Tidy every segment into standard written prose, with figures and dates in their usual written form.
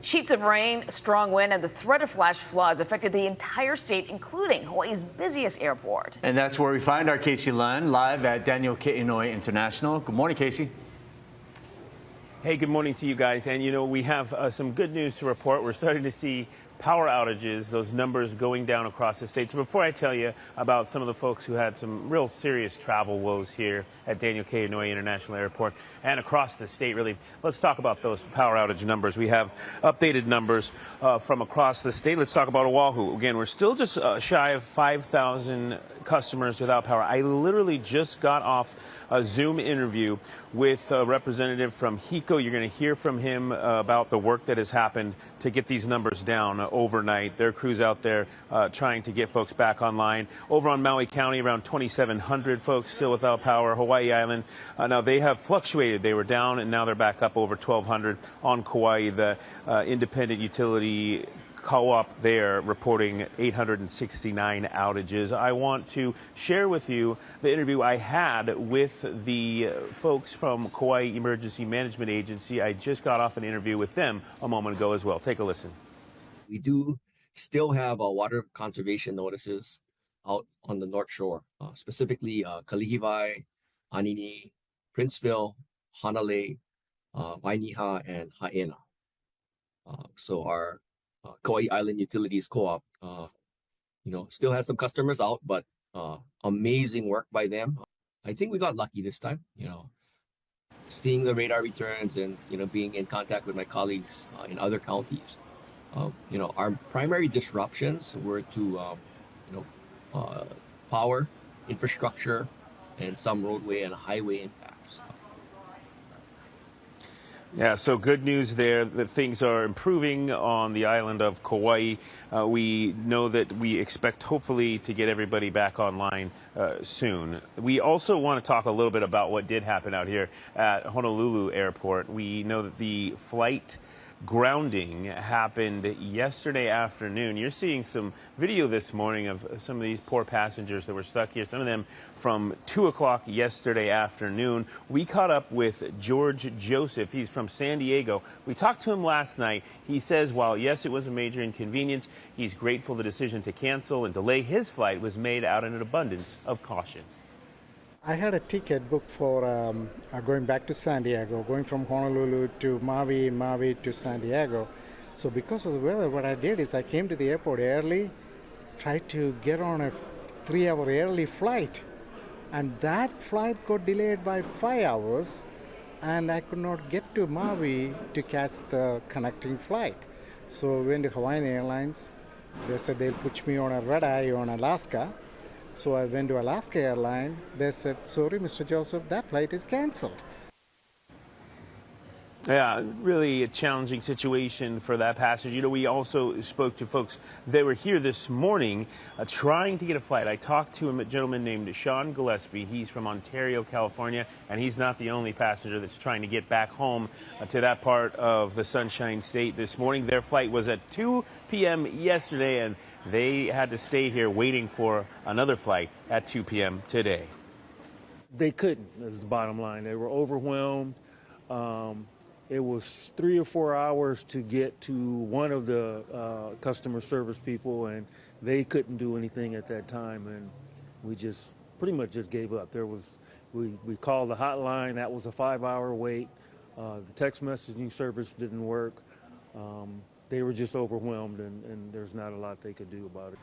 Sheets of rain, strong wind, and the threat of flash floods affected the entire state, including Hawaii's busiest airport. And that's where we find our Casey Lunn live at Daniel K. Inouye International. Good morning, Casey. Hey, good morning to you guys. And, you know, we have some good news to report. We're starting to see power outages, those numbers going down across the state. So before I tell you about some of the folks who had some real serious travel woes here at Daniel K. Inouye International Airport and across the state, really, let's talk about those power outage numbers. We have updated numbers from across the state. Let's talk about Oahu. Again, we're still just shy of 5,000 customers without power. I literally just got off a Zoom interview with a representative from HECO. You're going to hear from him about the work that has happened to get these numbers down overnight. Their crew's out there trying to get folks back online. Over on Maui County, around 2,700 folks still without power. Hawaii Island, now they have fluctuated. They were down and now they're back up over 1,200 on Kauai. The independent utility co-op there reporting 869 outages. I want to share with you the interview I had with the folks from Kauai Emergency Management Agency. I just got off an interview with them a moment ago as well. Take a listen. We do still have water conservation notices out on the North Shore, specifically Kalihivai, Anini, Princeville, Hanalei, Wainiha, and Haena. So our Kauai Island Utilities Co-op, still has some customers out, but amazing work by them. I think we got lucky this time, seeing the radar returns and, being in contact with my colleagues in other counties. Our primary disruptions were to, power, infrastructure, and some roadway and highway impacts. Yeah, so good news there that things are improving on the island of Kauai. We know that we expect hopefully to get everybody back online soon. We also want to talk a little bit about what did happen out here at Honolulu Airport. We know that the flight grounding happened yesterday afternoon. You're seeing some video this morning of some of these poor passengers that were stuck here, some of them from 2 o'clock yesterday afternoon. We caught up with George Joseph. He's from San Diego. We talked to him last night. He says while, yes, it was a major inconvenience, he's grateful the decision to cancel and delay his flight was made out in an abundance of caution. I had a ticket booked for going back to San Diego, going from Honolulu to Maui, Maui to San Diego. So because of the weather, what I did is I came to the airport early, tried to get on a 3-hour early flight. And that flight got delayed by 5 hours, and I could not get to Maui to catch the connecting flight. So I went to Hawaiian Airlines. They said they'll put me on a red eye on Alaska. So I went to Alaska Airlines. They said, sorry, Mr. Joseph, that flight is canceled. Yeah, really a challenging situation for that passenger. We also spoke to folks that were here this morning trying to get a flight. I talked to a gentleman named Sean Gillespie. He's from Ontario, California, and he's not the only passenger that's trying to get back home to that part of the Sunshine State this morning. Their flight was at 2 p.m. yesterday, and they had to stay here waiting for another flight at 2 p.m. today. They couldn't, is the bottom line. They were overwhelmed. It was 3 or 4 hours to get to one of the customer service people, and they couldn't do anything at that time, and we just pretty much just gave up. We called the hotline. That was a 5-hour wait. The text messaging service didn't work. They were just overwhelmed, and there's not a lot they could do about it.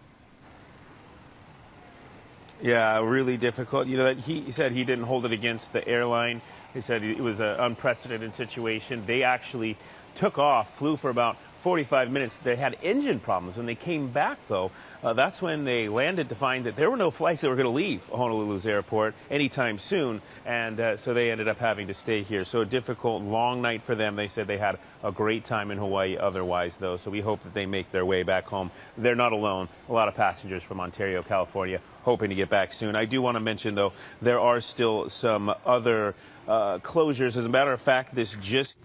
Yeah, really difficult. He said he didn't hold it against the airline. He said it was an unprecedented situation. They actually took off, flew for about 45 minutes. They had engine problems. When they came back, though, that's when they landed to find that there were no flights that were going to leave Honolulu's airport anytime soon. And so they ended up having to stay here. So a difficult, long night for them. They said they had a great time in Hawaii otherwise, though. So we hope that they make their way back home. They're not alone. A lot of passengers from Ontario, California, hoping to get back soon. I do want to mention, though, there are still some other closures. As a matter of fact, this just...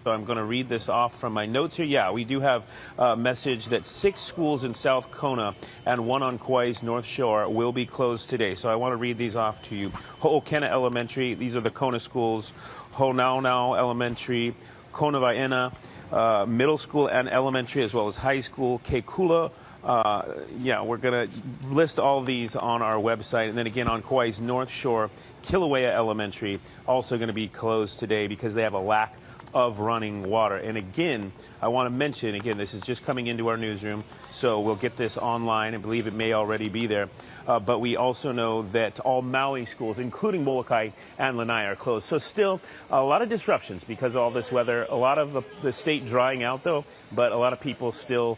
So I'm going to read this off from my notes here. Yeah, we do have a message that 6 schools in South Kona and 1 on Kauai's North Shore will be closed today. So I want to read these off to you. Ho'okena Elementary, these are the Kona schools. Honaunau Elementary, Konavaena Middle School and Elementary, as well as high school, Kekula. Yeah, we're going to list all these on our website. And then again, on Kauai's North Shore, Kilauea Elementary, also going to be closed today because they have a lack of running water. And again, I want to mention, again, this is just coming into our newsroom, so we'll get this online. I believe it may already be there. But we also know that all Maui schools, including Molokai and Lanai, are closed. So still a lot of disruptions because of all this weather. A lot of the state drying out, though, but a lot of people still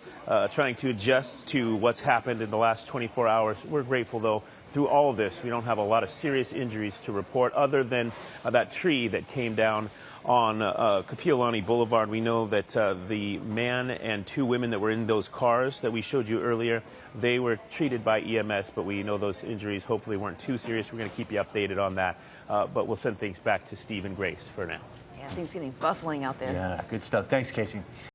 trying to adjust to what's happened in the last 24 hours. We're grateful, though, through all of this, we don't have a lot of serious injuries to report other than that tree that came down on Kapiolani Boulevard. We know that the man and two women that were in those cars that we showed you earlier, they were treated by EMS, but we know those injuries hopefully weren't too serious. We're going to keep you updated on that, but we'll send things back to Steve and Grace for now. Yeah, things getting bustling out there. Yeah, good stuff. Thanks, Casey.